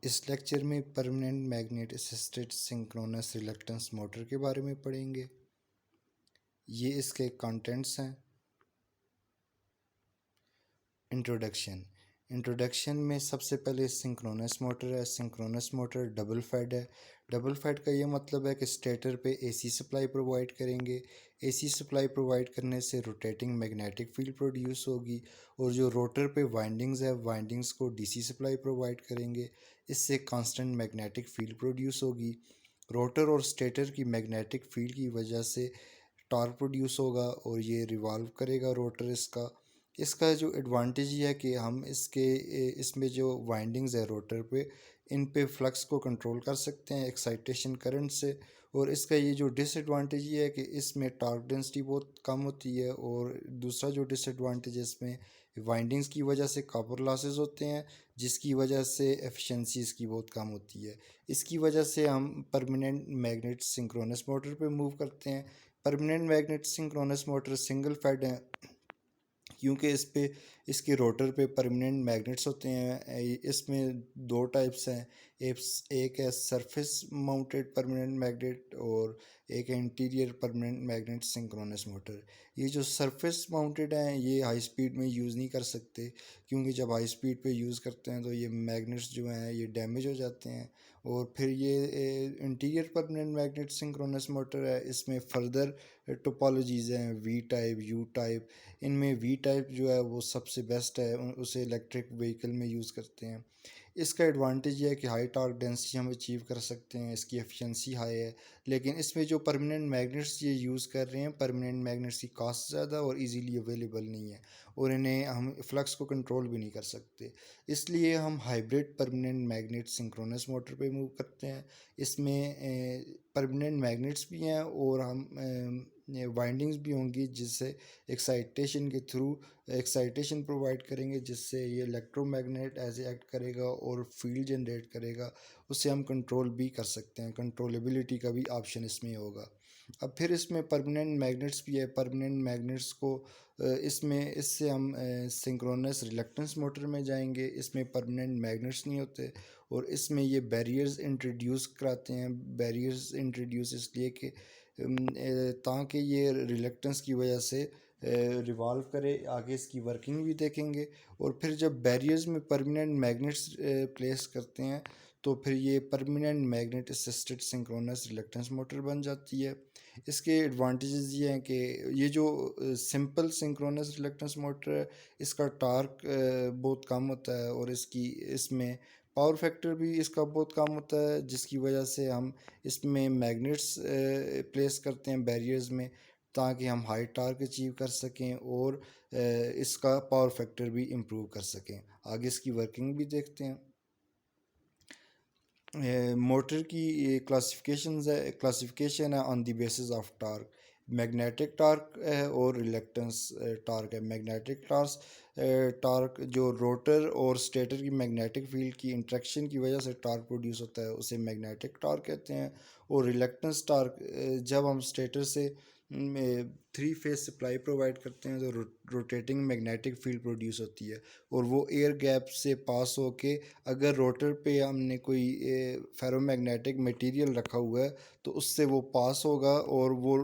इस लेक्चर में permanent magnet assisted synchronous reluctance motor के बारे में पढ़ेंगे। ये इसके कंटेंट्स हैं। इंट्रोडक्शन में सबसे पहले सिंक्रोनस मोटर है। सिंक्रोनस मोटर डबल फेड है। डबल फेड का ये मतलब है कि स्टेटर पे एसी सप्लाई प्रोवाइड करेंगे। एसी सप्लाई प्रोवाइड करने से रोटेटिंग मैग्नेटिक फील्ड प्रोड्यूस होगी और जो रोटर पे वाइंडिंग्स है वाइंडिंग्स को डीसी सप्लाई प्रोवाइड करेंगे। इससे कांस्टेंट मैग्नेटिक फील्ड प्रोड्यूस होगी। रोटर और स्टेटर की मैग्नेटिक फील्ड की वजह से टॉर्क प्रोड्यूस होगा और ये रिवॉल्व करेगा रोटर। इसका जो एडवांटेज ये है कि हम इसमें जो वाइंडिंग्स है रोटर पे इन पे फ्लक्स को कंट्रोल कर सकते हैं एक्साइटेशन करंट से। और इसका ये जो डिसएडवांटेज ये है कि इसमें टॉर्क डेंसिटी बहुत कम होती है। और दूसरा जो डिसएडवांटेज है इसमें वाइंडिंग्स की वजह से कॉपर लॉसेस होते हैं, जिसकी वजह से एफिशिएंसी इसकी बहुत कम होती है। इसकी वजह से हम परमानेंट मैग्नेट सिंक्रोनस मोटर पे मूव करते हैं। Permanent magnet synchronous motor single phase है क्योंकि इसके रोटर पे परमानेंट मैग्नेट्स होते हैं। इसमें दो टाइप्स हैं। एक है सरफेस माउंटेड परमानेंट मैग्नेट और एक है interior permanent magnet synchronous motor. ये जो सरफेस माउंटेड हैं ये हाई स्पीड में यूज़ नहीं कर सकते क्योंकि जब हाई स्पीड पे यूज़ करते हैं तो ये मैग्नेट्स जो हैं ये डैमेज हो जाते हैं। और फिर ये interior permanent magnet synchronous motor है। इसमें फर्दर टोपोलॉजीज़ हैं वी टाइप यू टाइप। इनमें वी टाइप जो है वो सबसे बेस्ट है, उसे इलेक्ट्रिक व्हीकल में यूज़ करते हैं। इसका एडवांटेज ये है कि हाई टॉर्क डेंसिटी हम अचीव कर सकते हैं, इसकी एफिशिएंसी हाई है। लेकिन इसमें जो परमानेंट मैग्नेट्स ये यूज़ कर रहे हैं परमानेंट मैग्नेट्स की कॉस्ट ज़्यादा और इजीली अवेलेबल नहीं है और इन्हें हम फ्लक्स को कंट्रोल भी नहीं कर सकते। इसलिए हम hybrid permanent magnet synchronous motor पे मूव करते हैं। इसमें परमानेंट मैग्नेट्स भी हैं और हम वाइंडिंग्स भी होंगी जिससे एक्साइटेशन के थ्रू एक्साइटेशन प्रोवाइड करेंगे, जिससे ये इलेक्ट्रोमैग्नेट ऐसे एक्ट करेगा और फील्ड जनरेट करेगा। उससे हम कंट्रोल भी कर सकते हैं, कंट्रोलेबिलिटी का भी ऑप्शन इसमें होगा। अब फिर इसमें परमानेंट मैग्नेट्स भी है। परमानेंट मैग्नेट्स को इससे हम सिंक्रोनस रिलक्टेंस मोटर में जाएंगे। इसमें परमानेंट मैग्नेट्स नहीं होते और इसमें ये बैरियर्स इंट्रोड्यूस कराते हैं। बैरियर्स इंट्रोड्यूस इसलिए कि ताकि ये रिलक्टेंस की वजह से रिवॉल्व करे। आगे इसकी वर्किंग भी देखेंगे। और फिर जब बैरियर्स में परमानेंट मैग्नेट्स प्लेस करते हैं तो फिर ये permanent magnet assisted synchronous reluctance motor बन जाती है। इसके एडवांटेजेस ये हैं कि ये जो सिंपल सिंक्रोनस रिलक्टेंस मोटर है इसका टॉर्क बहुत कम होता है और इसमें पावर फैक्टर भी इसका बहुत कम होता है, जिसकी वजह से हम इसमें मैग्नेट्स प्लेस करते हैं बैरियर्स में ताकि हम हाई टार्क अचीव कर सकें और इसका पावर फैक्टर भी इम्प्रूव कर सकें। आगे इसकी वर्किंग भी देखते हैं। मोटर की क्लासिफिकेशन है on the basis of torque. Magnetic torque है और रिलक्टेंस टार्क है। मैग्नेटिक टार्क जो रोटर और स्टेटर की मैग्नेटिक फील्ड की इंट्रैक्शन की वजह से टार्क प्रोड्यूस होता है उसे मैग्नेटिक टार्क कहते हैं। और रिलक्टेंस टार्क जब हम स्टेटर से थ्री फेज सप्लाई प्रोवाइड करते हैं तो रोटेटिंग मैग्नेटिक फील्ड प्रोड्यूस होती है और वो एयर गैप से पास होके अगर रोटर पे हमने कोई फेरोमैग्नेटिक मटेरियल रखा हुआ है तो उससे वो पास होगा और वो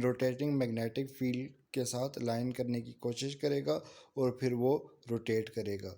रोटेटिंग मैग्नेटिक फील्ड के साथ अलाइन करने की कोशिश करेगा और फिर वो रोटेट करेगा।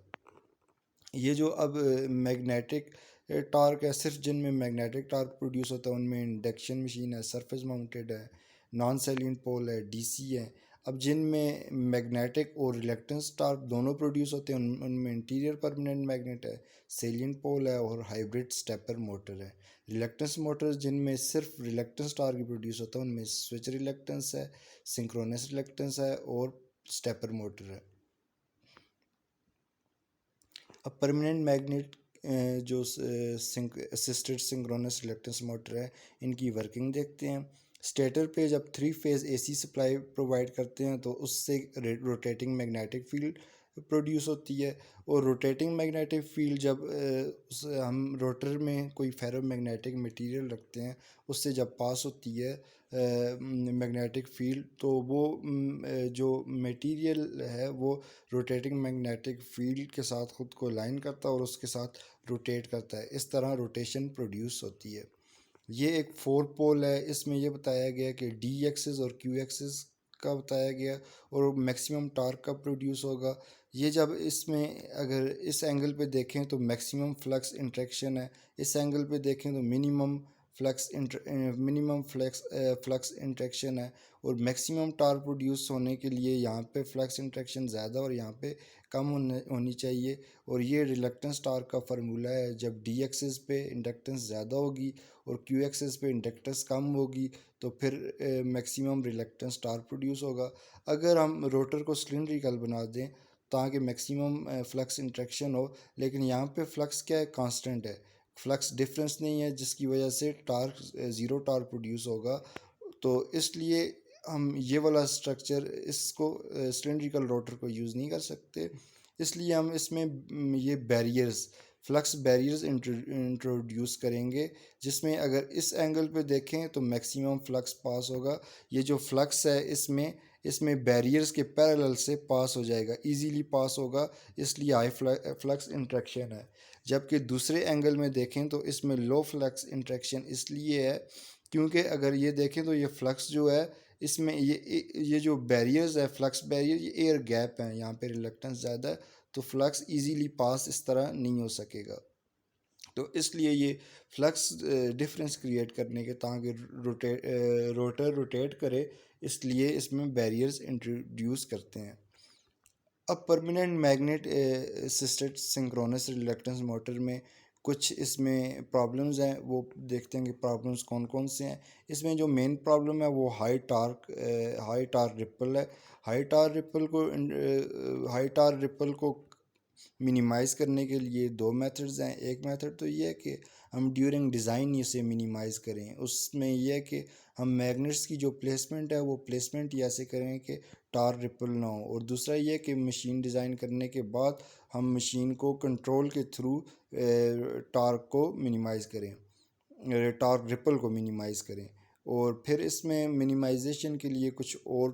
ये जो अब मैग्नेटिक टार्क है, सिर्फ जिनमें मैग्नेटिक टार्क प्रोड्यूस होता है उनमें इंडक्शन मशीन है, सरफेस माउंटेड है, नॉन सैलिएंट पोल है, डीसी है। अब जिनमें मैग्नेटिक और रिलक्टेंस टार्क दोनों प्रोड्यूस होते हैं उनमें इंटीरियर परमानेंट मैग्नेट है, सैलिएंट पोल है और हाइब्रिड स्टेपर मोटर है। रिलक्टेंस मोटर जिनमें सिर्फ रिलक्टेंस टार्क ही प्रोड्यूस होता है उनमें स्विच रिलक्टेंस है, सिंक्रोनस रिलक्टेंस है और स्टेपर मोटर है। अब परमानेंट मैग्नेट जो असिस्टेड सिंक्रोनस रिलक्टेंस मोटर है इनकी वर्किंग देखते हैं। स्टेटर पे जब three phase AC supply provide करते हैं तो उससे रोटेटिंग मैग्नेटिक फील्ड प्रोड्यूस होती है। और रोटेटिंग मैग्नेटिक फील्ड जब हम रोटर में कोई फेरोमैग्नेटिक मटेरियल रखते हैं, उससे जब पास होती है मैग्नेटिक फील्ड, तो वो जो मटेरियल है वो रोटेटिंग मैग्नेटिक फील्ड के साथ ख़ुद को लाइन करता है और उसके साथ रोटेट करता है। इस तरह रोटेशन प्रोड्यूस होती है। ये एक 4 पोल है। इसमें ये बताया गया कि डी एक्सिस और क्यू एक्सिस का बताया गया और मैक्सिमम टॉर्क कब प्रोड्यूस होगा। ये जब इसमें अगर इस एंगल पे देखें तो मैक्सिमम फ्लक्स इंट्रैक्शन है, इस एंगल पे देखें तो मिनिमम फ्लक्स इंट्रैक्शन है। और मैक्सिमम टॉर्क प्रोड्यूस होने के लिए यहाँ पे फ्लक्स इंट्रैक्शन ज़्यादा और यहाँ पे कम होनी चाहिए। और ये रिलक्टेंस टॉर्क का फार्मूला है। जब डी एक्सिस पे इंडक्टेंस ज़्यादा होगी और क्यू एक्सिस पे इंडक्टेंस कम होगी तो फिर मैक्सिमम रिलक्टेंस टॉर्क प्रोड्यूस होगा। अगर हम रोटर को सिलिंड्रिकल बना दें ताकि मैक्सिमम फ्लक्स इंट्रैक्शन हो, लेकिन यहाँ पे फ्लक्स क्या है, कांस्टेंट है, फ्लक्स डिफरेंस नहीं है, जिसकी वजह से टॉर्क ज़ीरो टॉर्क प्रोड्यूस होगा। तो इसलिए हम ये वाला स्ट्रक्चर इसको सिलेंड्रिकल रोटर को यूज़ नहीं कर सकते। इसलिए हम इसमें ये बैरियर्स फ्लक्स बैरियर्स इंट्रोड्यूस करेंगे, जिसमें अगर इस एंगल पे देखें तो मैक्सिमम फ्लक्स पास होगा। ये जो फ्लक्स है इसमें इसमें बैरियर्स के पैरेलल से पास हो जाएगा, इजीली पास होगा, इसलिए हाई फ्लक्स इंट्रैक्शन है। जबकि दूसरे एंगल में देखें तो इसमें लो फ्लक्स इंट्रैक्शन इसलिए है क्योंकि अगर ये देखें तो ये फ्लक्स जो है इसमें ये जो बैरियर्स है, फ्लक्स बैरियर, ये एयर गैप है, यहाँ पे रिलक्टेंस ज़्यादा है, तो फ्लक्स इजीली पास इस तरह नहीं हो सकेगा। तो इसलिए ये फ्लक्स डिफरेंस क्रिएट करने के ताकि रोटर रोटेट करे, इसलिए इसमें बैरियर्स इंट्रोड्यूस करते हैं। अब permanent magnet assisted synchronous reluctance motor में कुछ इसमें प्रॉब्लम्स हैं, वो देखते हैं कि प्रॉब्लम्स कौन कौन से हैं। इसमें जो मेन प्रॉब्लम है वो हाई टार्क रिपल है। हाई टार्क रिपल को मिनिमाइज़ करने के लिए दो मेथड्स हैं। एक मेथड तो ये है कि हम ड्यूरिंग डिज़ाइन इसे मिनिमाइज़ करें, उसमें यह है कि हम मैग्नेट्स की जो प्लेसमेंट है वो प्लेसमेंट ही ऐसे करें कि टार रिपल ना हो। और दूसरा ये कि मशीन डिज़ाइन करने के बाद हम मशीन को कंट्रोल के थ्रू टार्क को मिनिमाइज़ करें, टार्क रिपल को मिनिमाइज़ करें। और फिर इसमें मिनिमाइजेशन के लिए कुछ और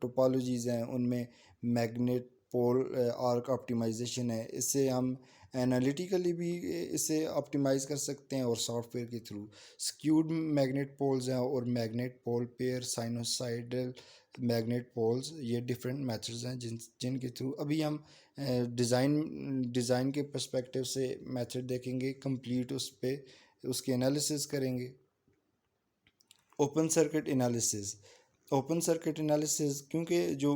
टोपोलॉजीज़ हैं, उनमें मैग्नेट पोल आर्क ऑप्टिमाइजेशन है। इससे हम एनालिटिकली भी इसे ऑप्टिमाइज़ कर सकते हैं और सॉफ्टवेयर के थ्रू। स्क्यूड मैग्नेट पोल्स हैं और मैग्नेट पोल पेयर, साइनोसाइडल मैग्नेट पोल्स, ये डिफरेंट मेथड्स हैं जिनके थ्रू अभी हम डिज़ाइन के पर्सपेक्टिव से मेथड देखेंगे, कंप्लीट उस पे उसके एनालिसिस करेंगे। Open circuit analysis. Open circuit analysis क्योंकि जो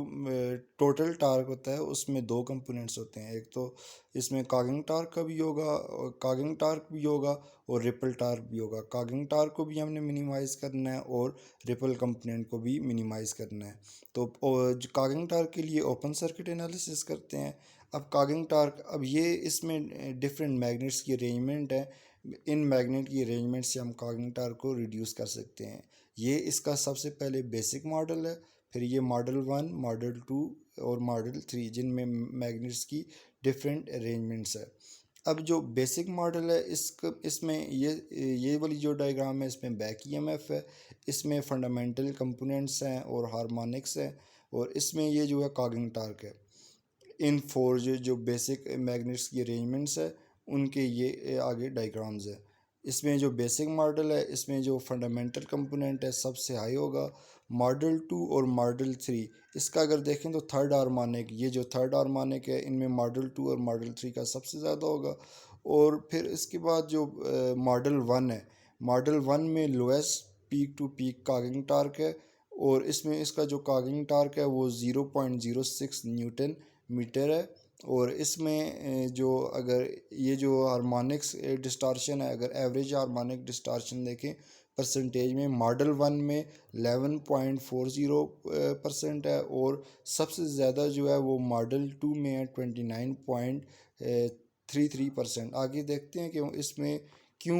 टोटल टार्क होता है उसमें दो कंपोनेंट्स होते हैं। एक तो इसमें कागिंग टार्क का भी होगा, और कागिंग टार्क भी होगा और रिपल टार्क भी होगा। कागिंग टार्क को भी हमने मिनिमाइज़ करना है और रिपल कंपोनेंट को भी मिनिमाइज़ करना है। तो कागिंग टार्क के लिए ओपन सर्किट एनालिसिस करते हैं। अब कागिंग टार्क, अब ये इसमें डिफरेंट मैग्नेट्स की अरेंजमेंट है। इन मैग्नेट की अरेंजमेंट से हम कागिंग टार्क को रिड्यूस कर सकते हैं। ये इसका सबसे पहले बेसिक मॉडल है, फिर ये मॉडल 1, मॉडल 2 और मॉडल 3, जिनमें मैग्नेट्स की डिफरेंट अरेंजमेंट्स है। अब जो बेसिक मॉडल है इसमें ये वाली जो डायग्राम है इसमें बैक ईएमएफ है, इसमें फंडामेंटल कंपोनेंट्स हैं और हार्मोनिक्स हैं, और इसमें ये जो है कागिंग टार्क है। इन फोर जो बेसिक मैग्नेट्स की अरेंजमेंट्स है उनके ये आगे डायग्राम्स है। इसमें जो बेसिक मॉडल है इसमें जो फंडामेंटल कंपोनेंट है सबसे हाई होगा। मॉडल 2 और मॉडल 3, इसका अगर देखें तो थर्ड हार्मोनिक, ये जो थर्ड हार्मोनिक है इनमें मॉडल 2 और मॉडल 3 का सबसे ज़्यादा होगा। और फिर इसके बाद जो मॉडल 1 है, मॉडल 1 में lowest peak to peak cogging torque है, और इसमें इसका जो कागिंग टार्क है वो 0.06 न्यूटन मीटर है। और इसमें जो अगर ये जो हार्मोनिक्स डिस्टॉर्शन है, अगर एवरेज हार्मोनिक डिस्टॉर्शन देखें परसेंटेज में, मॉडल 1 में 11.40% है, और सबसे ज़्यादा जो है वो मॉडल 2 में है 29.33%। आगे देखते हैं कि इसमें क्यों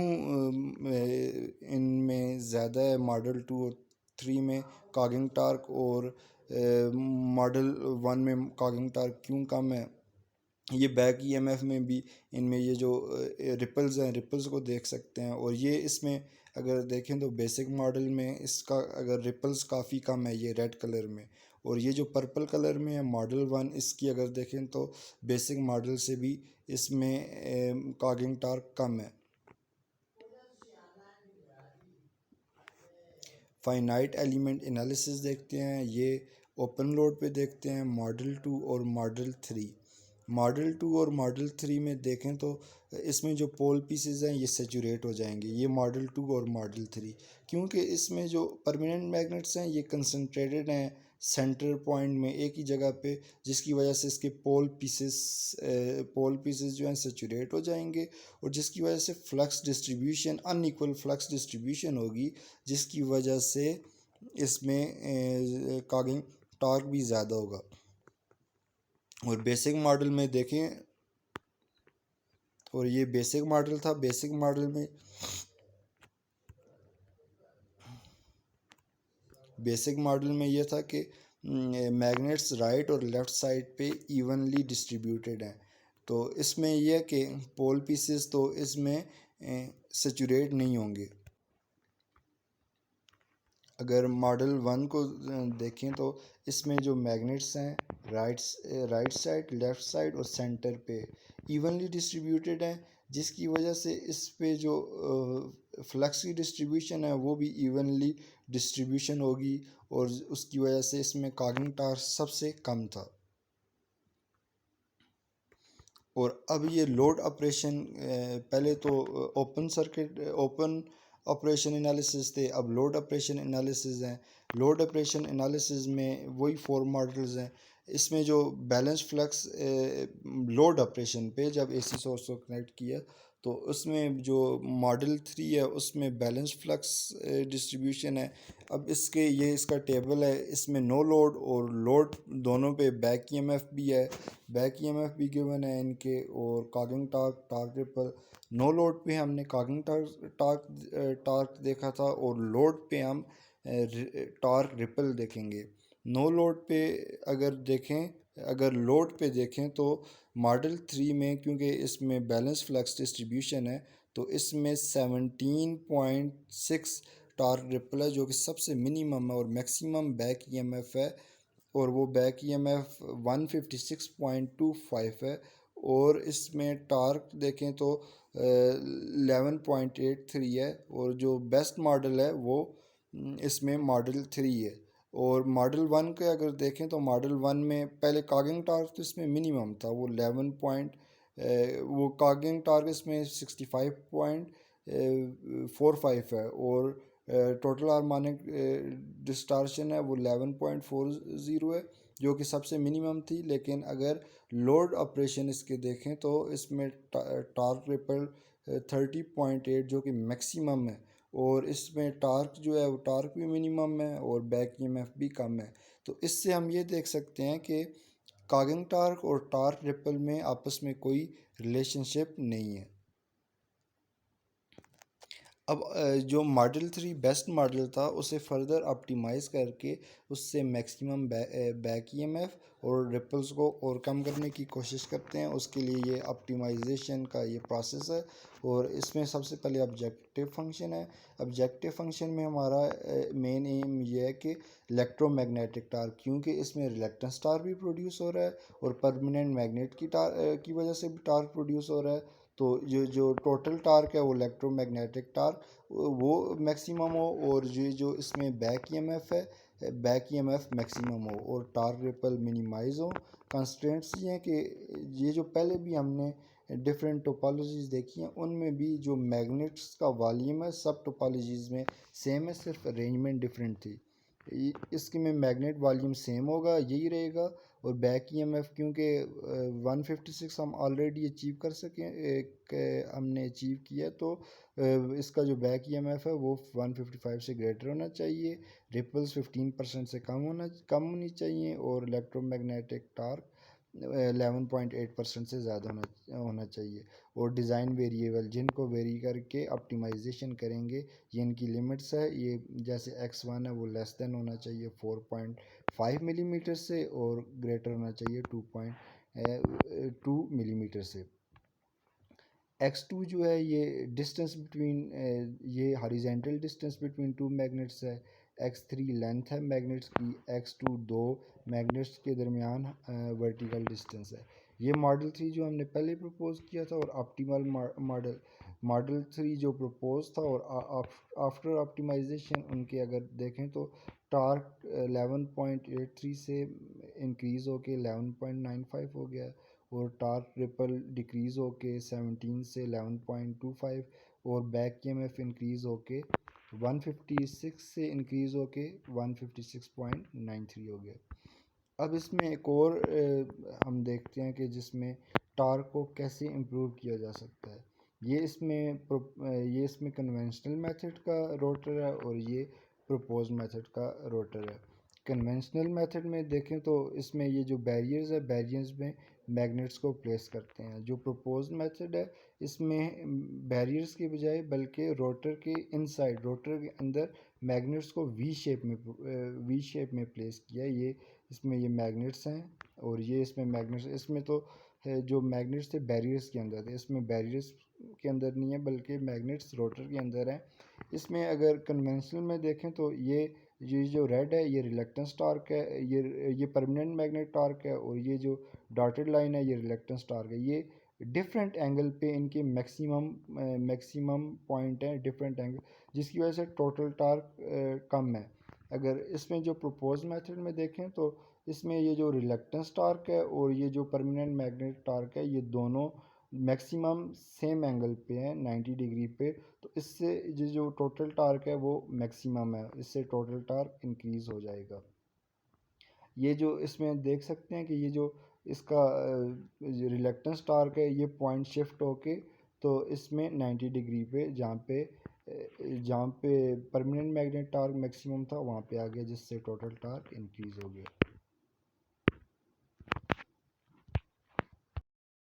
इनमें ज़्यादा है मॉडल 2 और 3 में कागिंग टार्क, और मॉडल 1 में कागिंग टार्क क्यों कम है। ये बैक ईएमएफ में भी इनमें ये जो रिपल्स हैं, रिपल्स को देख सकते हैं। और ये इसमें अगर देखें तो बेसिक मॉडल में इसका अगर रिपल्स काफ़ी कम है ये रेड कलर में, और ये जो पर्पल कलर में है मॉडल वन, इसकी अगर देखें तो बेसिक मॉडल से भी इसमें कॉगिंग टार्क कम है। फाइनाइट एलिमेंट एनालिसिस देखते हैं, ये ओपन लोड पे देखते हैं मॉडल टू और मॉडल थ्री। मॉडल टू और मॉडल थ्री में देखें तो इसमें जो पोल पीसेस हैं ये सेचूरेट हो जाएंगे, ये मॉडल टू और मॉडल थ्री, क्योंकि इसमें जो परमानेंट मैग्नेट्स हैं ये कंसंट्रेटेड हैं सेंटर पॉइंट में एक ही जगह पे, जिसकी वजह से इसके पोल पीसेस जो हैं सेचूरेट हो जाएंगे, और जिसकी वजह से flux distribution unequal flux distribution होगी, जिसकी वजह से इसमें कॉगिंग टॉर्क भी ज़्यादा होगा। और बेसिक मॉडल में देखें, और ये बेसिक मॉडल था, बेसिक मॉडल में ये था कि मैग्नेट्स राइट और लेफ़्ट साइड पे इवनली डिस्ट्रीब्यूटेड हैं। तो इसमें यह है कि पोल पीसेस तो इसमें सेचूरेट नहीं होंगे। अगर मॉडल वन को देखें तो इसमें जो मैग्नेट्स हैं राइट साइड, लेफ़्ट साइड और सेंटर पे इवनली डिस्ट्रीब्यूटेड हैं, जिसकी वजह से इस पे जो फ्लक्स की डिस्ट्रीब्यूशन है वो भी इवनली डिस्ट्रीब्यूशन होगी, और उसकी वजह से इसमें कॉगिंग टार्क सबसे कम था। और अब ये लोड ऑपरेशन, पहले तो ओपन ऑपरेशन एनालिसिस थे, अब लोड ऑपरेशन एनालिसिस हैं। लोड ऑपरेशन एनालिसिस में वही फोर मॉडल्स हैं। इसमें जो बैलेंस फ्लक्स लोड ऑपरेशन पे जब एसी सोर्स को कनेक्ट किया, तो उसमें जो मॉडल थ्री है उसमें बैलेंस फ्लक्स डिस्ट्रीब्यूशन है। अब इसका टेबल है, इसमें नो लोड और लोड दोनों पे बैक ईएमएफ भी है, बैक ईएमएफ भी गिवन है इनके, और cogging torque, torque ripple. No load पे हमने कॉगिंग टार्क देखा था, और लोड पे हम टार्क रिपल देखेंगे। नो लोड पे अगर लोड पे देखें तो मॉडल थ्री में, क्योंकि इसमें बैलेंस फ्लक्स डिस्ट्रीब्यूशन है, तो इसमें 17.6 टार्क रिपल है, जो कि सबसे मिनिमम है, और मैक्सिमम बैक ईएमएफ है, और वो बैक ईएमएफ 156.25 है। और इसमें टार्क देखें तो 11.83 है, और जो बेस्ट मॉडल है वो इसमें मॉडल थ्री है। और मॉडल वन के अगर देखें तो मॉडल वन में पहले कॉगिंग टार्क तो इसमें मिनिमम था, वो 11 पॉइंट, वो कॉगिंग टार्क इसमें 65.45 है, और टोटल हार्मोनिक डिस्टार्शन है वो 11.40 है, जो कि सबसे मिनिमम थी। लेकिन अगर लोड ऑपरेशन इसके देखें तो इसमें टार्क रिपल 30.8 जो कि मैक्सिमम है, और इसमें टार्क जो है वो टार्क भी मिनिमम है, और बैक ईएमएफ भी कम है। तो इससे हम ये देख सकते हैं कि कॉगिंग टार्क और टार्क रिपल में आपस में कोई रिलेशनशिप नहीं है। अब जो मॉडल थ्री बेस्ट मॉडल था उसे फर्दर ऑप्टिमाइज़ करके उससे मैक्सिमम बैक ईएमएफ और रिपल्स को और कम करने की कोशिश करते हैं। उसके लिए ये ऑप्टिमाइजेशन का ये प्रोसेस है, और इसमें सबसे पहले ऑब्जेक्टिव फंक्शन है। ऑब्जेक्टिव फंक्शन में हमारा मेन एम ये है कि इलेक्ट्रोमैग्नेटिक टार्क, क्योंकि इसमें रिलेक्टेंस टार्क भी प्रोड्यूस हो रहा है और परमानेंट मैग्नेट की वजह से भी टार्क प्रोड्यूस हो रहा है, तो ये जो टोटल टार्क है वो इलेक्ट्रोमैग्नेटिक टार्क वो मैक्सिमम हो, और ये जो इसमें बैक ईएमएफ है बैक ईएमएफ मैक्सिमम हो, और टार्क रिपल मिनिमाइज हो। कंस्ट्रेंट्स ये हैं कि ये जो पहले भी हमने डिफरेंट टोपोलॉजीज देखी हैं उनमें भी जो मैग्नेट्स का वॉल्यूम है सब टोपोलॉजीज में सेम है, सिर्फ अरेंजमेंट डिफरेंट थी। इसके में मैग्नेट वॉल्यूम सेम होगा, यही रहेगा। और बैक ईएमएफ क्योंकि 156 हम ऑलरेडी अचीव कर सकें, हमने अचीव किया, तो इसका जो बैक ईएमएफ है वो 155 से ग्रेटर होना चाहिए, रिपल्स 15% से कम होनी चाहिए, और इलेक्ट्रोमैग्नेटिक टार्क 11.8% से ज़्यादा होना चाहिए। और डिज़ाइन वेरिएबल जिनको वेरी करके ऑप्टिमाइजेशन करेंगे, ये इनकी लिमिट्स है। ये जैसे x1 है वो लेस देन होना चाहिए 4.5 मिलीमीटर से, और ग्रेटर होना चाहिए 2. 2 मिलीमीटर से। x2 जो है ये डिस्टेंस बिटवीन ये horizontal distance between two magnets है। x3 लेंथ है मैग्नेट्स की। x2 दो मैग्नेट्स के दरमियान वर्टिकल डिस्टेंस है। ये मॉडल 3 जो हमने पहले प्रपोज किया था, और ऑप्टिमल मॉडल 3 जो प्रपोज था और आफ्टर ऑप्टिमाइजेशन उनके अगर देखें तो टार्क 11.83 से इंक्रीज़ होके 11.95 हो गया, और टार्क रिपल डिक्रीज़ होके 17 से 11.25, और बैक ईएमएफ इंक्रीज़ होके 156 से इंक्रीज़ होके 156.93 हो गया। अब इसमें एक और हम देखते हैं कि जिसमें टार्क को कैसे इम्प्रूव किया जा सकता है। ये इसमें कन्वेंशनल मेथड का रोटर है, और ये प्रपोज मेथड का रोटर है। कन्वेंशनल मेथड में देखें तो इसमें ये जो बैरियर्स है, बैरियर्स में मैग्नेट्स को प्लेस करते हैं। जो प्रपोज मेथड है इसमें बैरियर्स के बजाय बल्कि रोटर के इनसाइड, रोटर के अंदर मैग्नेट्स को वी शेप में प्लेस किया। ये इसमें ये मैग्नेट्स हैं, और ये इसमें मैग्नेट्स, इसमें तो है जो मैग्नेट्स थे बैरियर्स के अंदर थे, इसमें बैरियर्स के अंदर नहीं है बल्कि मैग्नेट्स रोटर के अंदर हैं। इसमें अगर कन्वेंशनल में देखें तो ये जो रेड है ये रिलक्टेंस टार्क है, ये परमानेंट मैग्नेट टार्क है, और ये जो डॉटेड लाइन है ये रिलक्टेंस टार्क है। ये डिफरेंट एंगल पे इनके मैक्सिमम पॉइंट है, डिफरेंट एंगल, जिसकी वजह से टोटल टार्क कम है। अगर इसमें जो प्रपोज मेथड में देखें तो इसमें ये जो रिलक्टेंस टार्क है और ये जो परमानेंट मैग्नेट टार्क है ये दोनों मैक्सिमम सेम एंगल पे है, 90 डिग्री पे। तो इससे ये जो टोटल टार्क है वो मैक्सिमम है, इससे टोटल टार्क इंक्रीज हो जाएगा। ये जो इसमें देख सकते हैं कि ये जो इसका रिलक्टेंस टार्क है ये पॉइंट शिफ्ट होके तो इसमें 90 डिग्री पे जहाँ पे परमानेंट मैग्नेट टार्क मैक्सिमम था वहाँ पे आ गया, जिससे टोटल टार्क इंक्रीज हो गया।